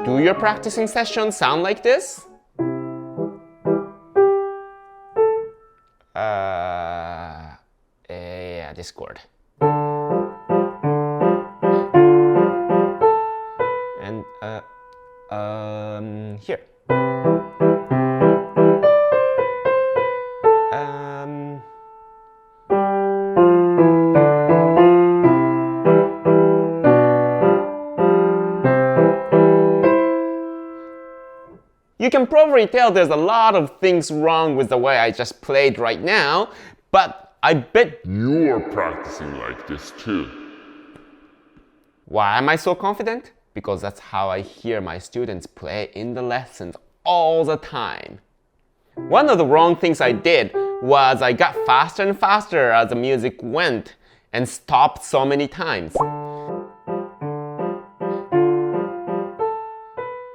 Do your practicing sessions sound like this? Yeah, this chord. And here. You can probably tell there's a lot of things wrong with the way I just played right now, but I bet you're practicing like this too. Why am I so confident? Because that's how I hear my students play in the lessons all the time. One of the wrong things I did was I got faster and faster as the music went and stopped so many times.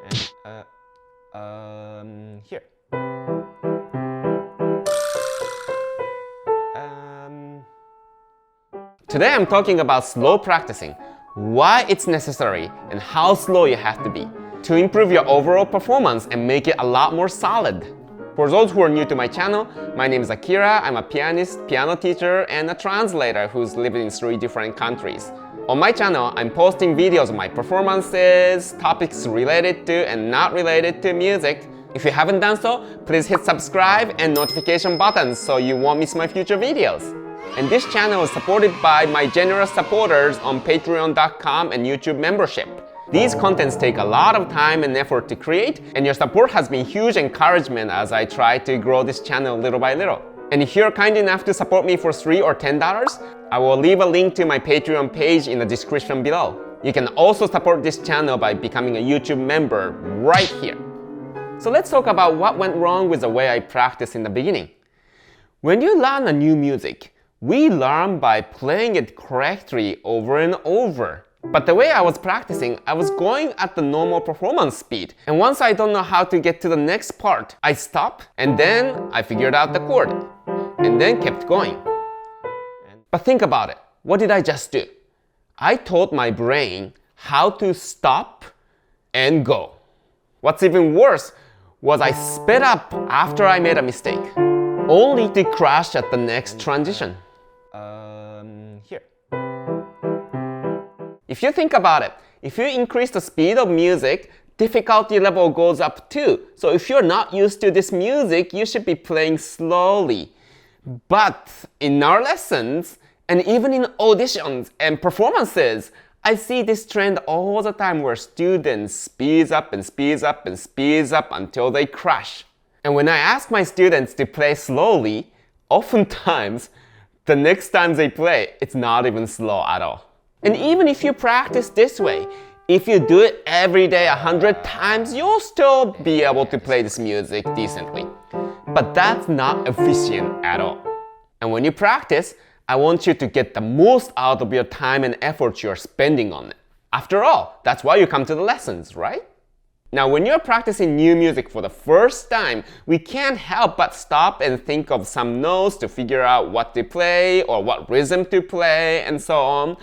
And, here. Today I'm talking about slow practicing, why it's necessary, and how slow you have to be to improve your overall performance and make it a lot more solid. For those who are new to my channel, my name is Akira. I'm a pianist, piano teacher, and a translator who's lived in 3 different countries. On my channel, I'm posting videos of my performances, topics related to and not related to music. If you haven't done so, please hit subscribe and notification buttons so you won't miss my future videos. And this channel is supported by my generous supporters on patreon.com and YouTube membership. These contents take a lot of time and effort to create, and your support has been huge encouragement as I try to grow this channel little by little. And if you're kind enough to support me for $3 or $10, I will leave a link to my Patreon page in the description below. You can also support this channel by becoming a YouTube member right here. So let's talk about what went wrong with the way I practiced in the beginning. When you learn a new music, we learn by playing it correctly over and over. But the way I was practicing, I was going at the normal performance speed. And once I don't know how to get to the next part, I stop and then I figured out the chord and then kept going. But think about it. What did I just do? I taught my brain how to stop and go. What's even worse was I sped up after I made a mistake, only to crash at the next transition. Here. If you think about it, if you increase the speed of music, difficulty level goes up too. So if you're not used to this music, you should be playing slowly. But in our lessons, and even in auditions and performances, I see this trend all the time where students speeds up and speeds up and speeds up until they crash. And when I ask my students to play slowly, oftentimes, the next time they play, it's not even slow at all. And even if you practice this way, if you do it every day 100 times, you'll still be able to play this music decently. But that's not efficient at all. And when you practice, I want you to get the most out of your time and effort you're spending on it. After all, that's why you come to the lessons, right? Now, when you're practicing new music for the first time, we can't help but stop and think of some notes to figure out what to play or what rhythm to play and so on.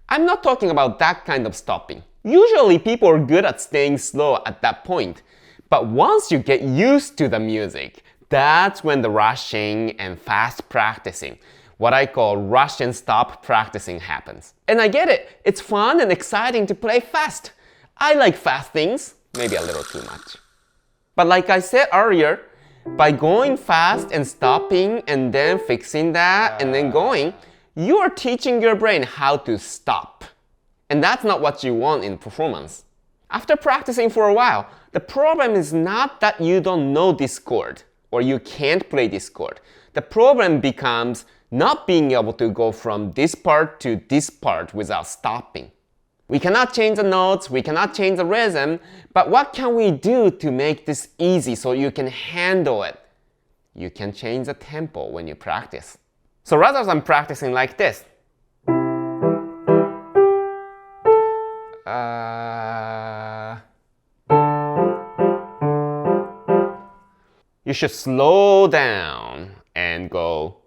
I'm not talking about that kind of stopping. Usually people are good at staying slow at that point. But once you get used to the music, that's when the rushing and fast practicing, what I call rush and stop practicing, happens. And I get it. It's fun and exciting to play fast. I like fast things, maybe a little too much. But like I said earlier, by going fast and stopping and then fixing that and then going, you are teaching your brain how to stop. And that's not what you want in performance. After practicing for a while, the problem is not that you don't know this chord or you can't play this chord. The problem becomes not being able to go from this part to this part without stopping. We cannot change the notes, we cannot change the rhythm, but what can we do to make this easy so you can handle it? You can change the tempo when you practice. So rather than practicing like this, you should slow down and go.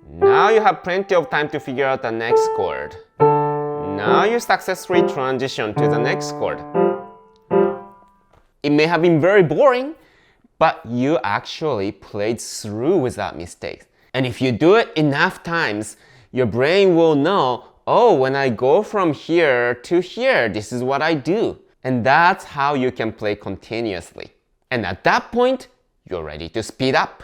Now you have plenty of time to figure out the next chord. Now you successfully transition to the next chord. It may have been very boring, but you actually played through without mistakes. And if you do it enough times, your brain will know, oh, when I go from here to here, this is what I do. And that's how you can play continuously. And at that point, you're ready to speed up.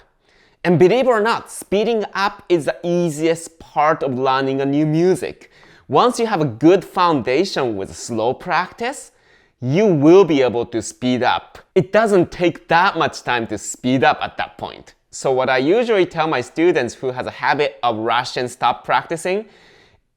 And believe it or not, speeding up is the easiest part of learning a new music. Once you have a good foundation with slow practice, you will be able to speed up. It doesn't take that much time to speed up at that point. So what I usually tell my students who has a habit of rush and stop practicing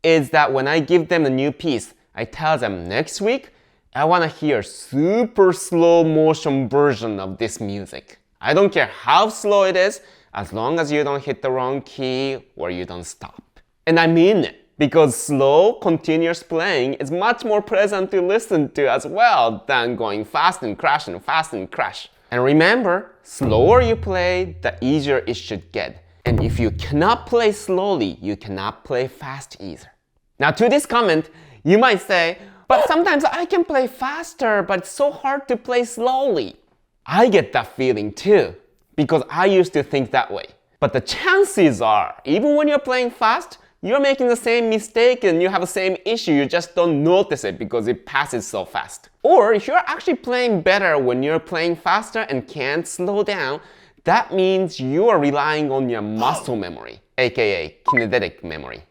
is that when I give them a new piece, I tell them next week, I want to hear super slow motion version of this music. I don't care how slow it is, as long as you don't hit the wrong key or you don't stop. And I mean it. Because slow, continuous playing is much more pleasant to listen to as well than going fast and crash and fast and crash. And remember, slower you play, the easier it should get. And if you cannot play slowly, you cannot play fast either. Now to this comment, you might say, but sometimes I can play faster, but it's so hard to play slowly. I get that feeling too, because I used to think that way. But the chances are, even when you're playing fast, you're making the same mistake and you have the same issue, you just don't notice it because it passes so fast. Or if you're actually playing better when you're playing faster and can't slow down, that means you are relying on your muscle memory, aka kinetic memory.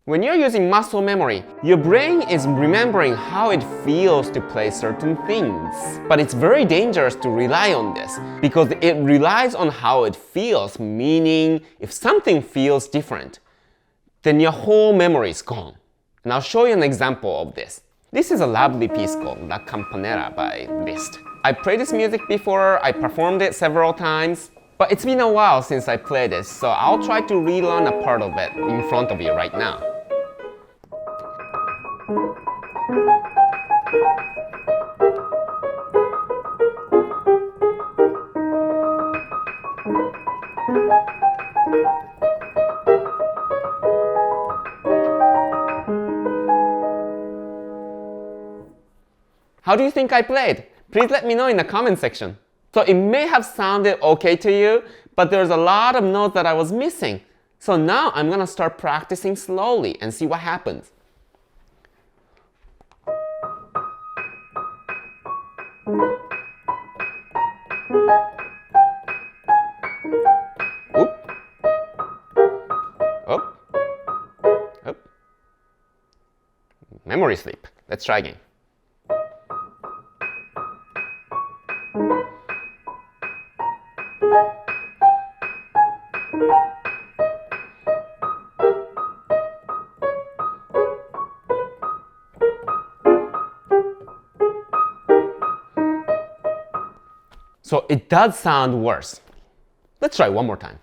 When you're using muscle memory, your brain is remembering how it feels to play certain things. But it's very dangerous to rely on this because it relies on how it feels, meaning if something feels different, then your whole memory is gone. And I'll show you an example of this. This is a lovely piece called La Campanera by Liszt. I played this music before, I performed it several times, but it's been a while since I played it, so I'll try to relearn a part of it in front of you right now. How do you think I played? Please let me know in the comment section. So it may have sounded okay to you, but there's a lot of notes that I was missing. So now I'm gonna start practicing slowly and see what happens. Oop. Up. Up. Memory sleep. Let's try again. So it does sound worse. Let's try one more time.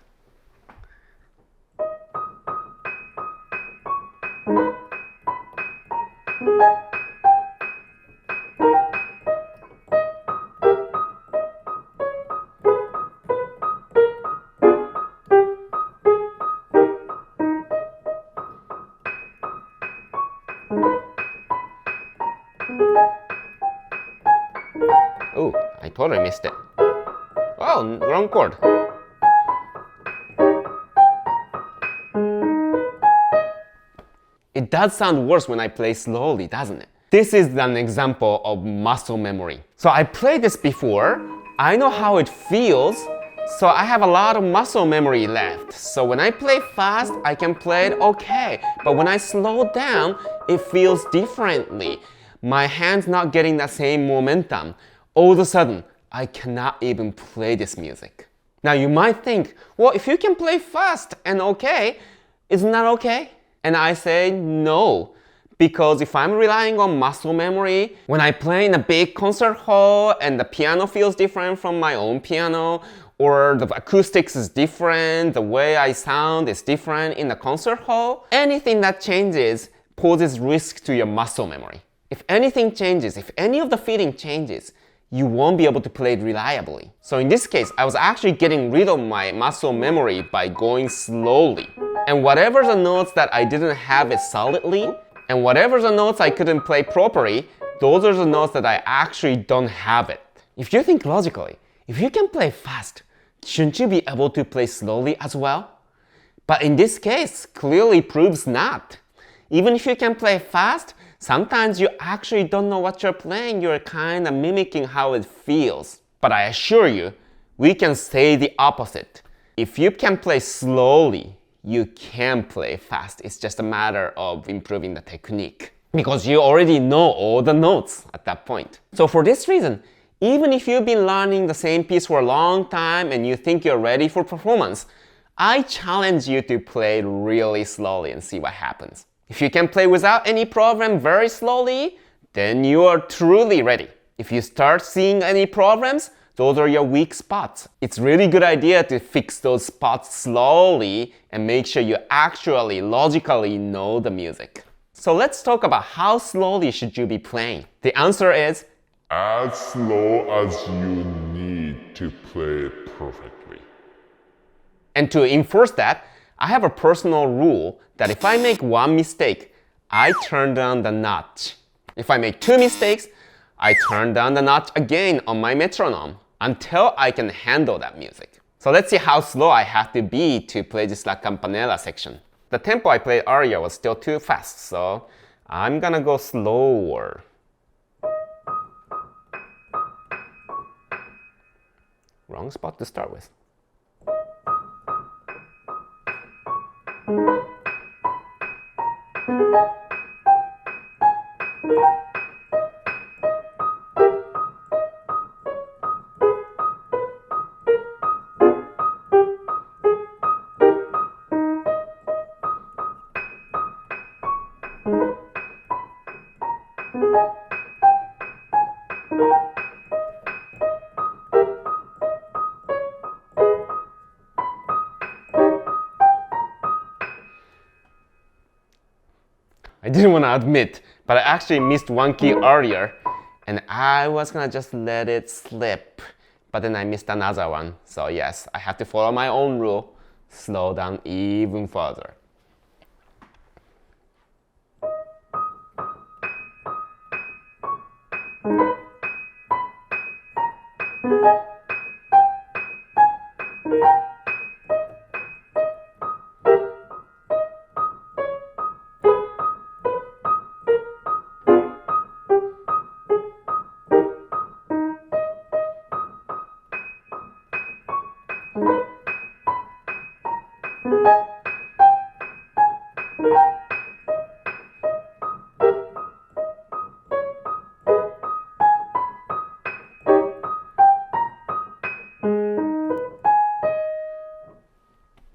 Oh, I totally missed it. Oh, wrong chord. It does sound worse when I play slowly, doesn't it? This is an example of muscle memory. So I played this before, I know how it feels, so I have a lot of muscle memory left. So when I play fast, I can play it okay. But when I slow down, it feels differently. My hand's not getting that same momentum. All of a sudden, I cannot even play this music. Now you might think, well, if you can play fast and okay, isn't that okay? And I say no, because if I'm relying on muscle memory, when I play in a big concert hall and the piano feels different from my own piano, or the acoustics is different, the way I sound is different in the concert hall, anything that changes poses risk to your muscle memory. If anything changes, if any of the feeling changes, you won't be able to play it reliably. So in this case, I was actually getting rid of my muscle memory by going slowly. And whatever the notes that I didn't have it solidly, And whatever the notes I couldn't play properly, those are the notes that I actually don't have it. If you think logically, if you can play fast, shouldn't you be able to play slowly as well? But in this case, clearly proves not. Even if you can play fast, sometimes you actually don't know what you're playing, you're kind of mimicking how it feels. But I assure you, we can say the opposite. If you can play slowly, you can play fast. It's just a matter of improving the technique. Because you already know all the notes at that point. So for this reason, even if you've been learning the same piece for a long time and you think you're ready for performance, I challenge you to play really slowly and see what happens. If you can play without any problem very slowly, then you are truly ready. If you start seeing any problems, those are your weak spots. It's really good idea to fix those spots slowly and make sure you actually logically know the music. So let's talk about how slowly should you be playing. The answer is as slow as you need to play it perfectly. And to enforce that, I have a personal rule that if I make one mistake, I turn down the notch. If I make two mistakes, I turn down the notch again on my metronome until I can handle that music. So let's see how slow I have to be to play this La Campanella section. The tempo I played earlier was still too fast, so I'm gonna go slower. Wrong spot to start with. I didn't want to admit, but I actually missed one key earlier, and I was gonna just let it slip, but then I missed another one. So yes, I have to follow my own rule, slow down even further.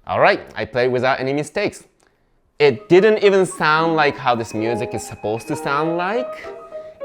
Alright, I played without any mistakes. It didn't even sound like how this music is supposed to sound like.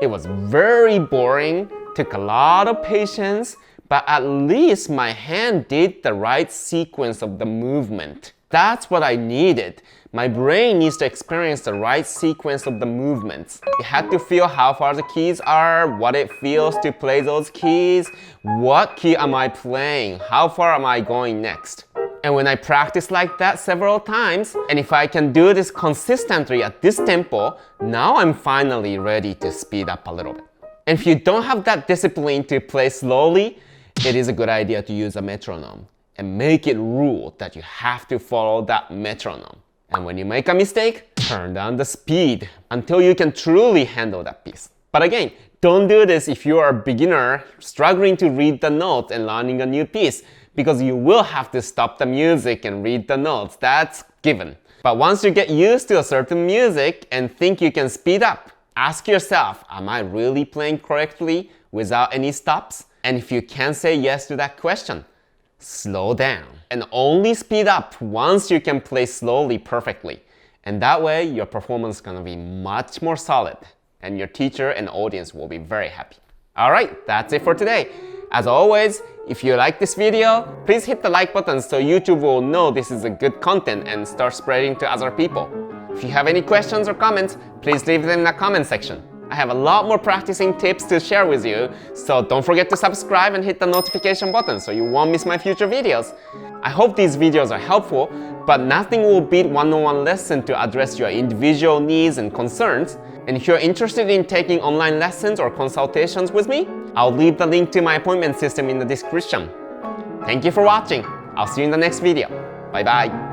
It was very boring, took a lot of patience, but at least my hand did the right sequence of the movement. That's what I needed. My brain needs to experience the right sequence of the movements. It had to feel how far the keys are, what it feels to play those keys, what key am I playing, how far am I going next. And when I practice like that several times, and if I can do this consistently at this tempo, now I'm finally ready to speed up a little bit. And if you don't have that discipline to play slowly, it is a good idea to use a metronome and make it rule that you have to follow that metronome. And when you make a mistake, turn down the speed until you can truly handle that piece. But again, don't do this if you are a beginner struggling to read the notes and learning a new piece, because you will have to stop the music and read the notes. That's given. But once you get used to a certain music and think you can speed up, ask yourself, am I really playing correctly without any stops? And if you can say yes to that question, slow down and only speed up once you can play slowly perfectly. And that way your performance is gonna be much more solid and your teacher and audience will be very happy. Alright, that's it for today. As always, if you like this video, please hit the like button so YouTube will know this is a good content and start spreading to other people. If you have any questions or comments, please leave them in the comment section. I have a lot more practicing tips to share with you, so don't forget to subscribe and hit the notification button so you won't miss my future videos. I hope these videos are helpful, but nothing will beat one-on-one lesson to address your individual needs and concerns. And if you're interested in taking online lessons or consultations with me, I'll leave the link to my appointment system in the description. Thank you for watching. I'll see you in the next video. Bye bye.